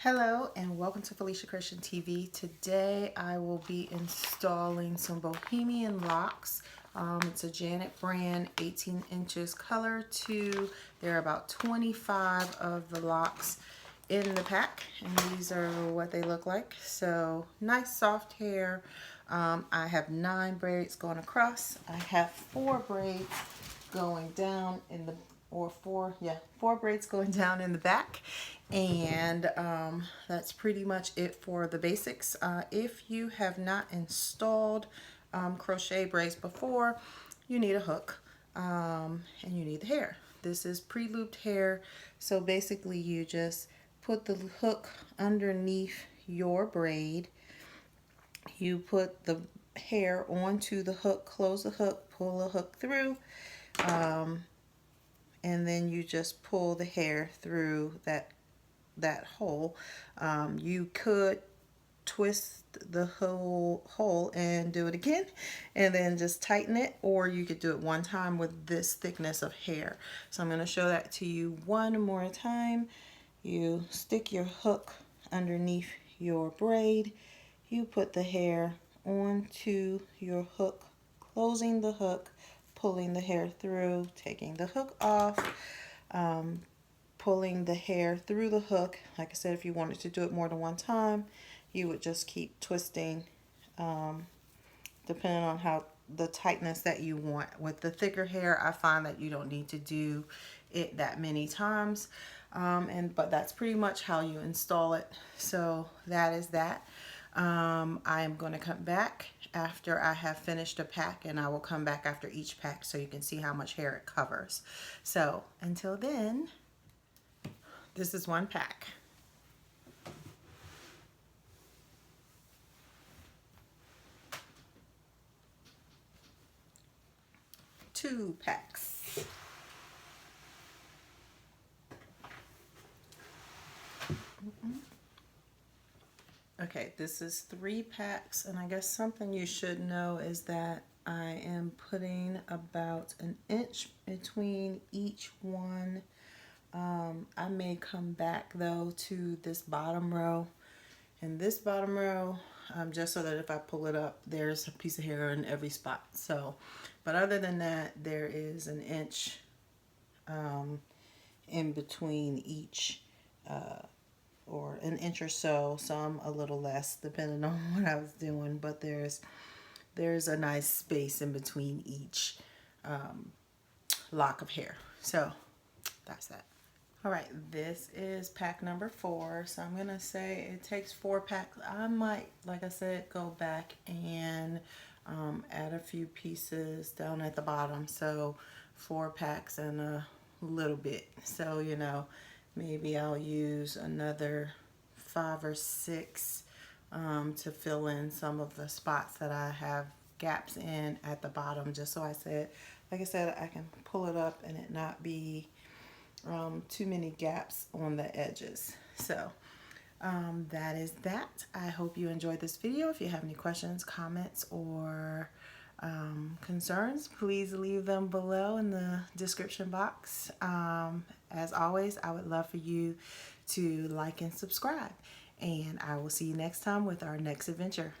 Hello and welcome to Felecia Christian TV. Today I will be installing some Bohemian Locs. It's a Janet brand, 18 inches color 2. There are about 25 of the locks in the pack, and these are what they look like. So nice soft hair. I have 9 braids going across. I have 4 braids going down in the four braids going down in the back, and that's pretty much it for the basics. If you have not installed crochet braids before, you need a hook, and you need the hair. This is pre-looped hair, so basically you just put the hook underneath your braid, you put the hair onto the hook, close the hook, pull the hook through, and then you just pull the hair through that hole. You could twist the whole hole and do it again and then just tighten it, or you could do it one time with this thickness of hair. So I'm going to show that to you one more time. You stick your hook underneath your braid, you put the hair onto your hook, closing the hook, pulling the hair through, taking the hook off, pulling the hair through the hook. Like I said, if you wanted to do it more than one time, you would just keep twisting, depending on how the tightness that you want. With the thicker hair, I find that you don't need to do it that many times, but that's pretty much how you install it. So that is that. I am going to come back after I have finished a pack, and I will come back after each pack so you can see how much hair it covers. So until then, this is one pack. Two packs. Okay, this is 3 packs, and I guess something you should know is that I am putting about an inch between each one. I may come back though to this bottom row, and this bottom row, just so that if I pull it up, there's a piece of hair in every spot. So, but other than that, there is an inch in between each, or an inch or so, some a little less depending on what I was doing, but there's a nice space in between each lock of hair. So that's that. All right, this is pack number 4. So I'm gonna say it takes 4 packs. I might, like I said, go back and add a few pieces down at the bottom. So 4 packs and a little bit. So, you know, maybe I'll use another 5 or 6 to fill in some of the spots that I have gaps in at the bottom, just so like I said, I can pull it up and it not be too many gaps on the edges. So that is that. I hope you enjoyed this video. If you have any questions, comments, or concerns, please leave them below in the description box. As always, I would love for you to like and subscribe, and I will see you next time with our next adventure.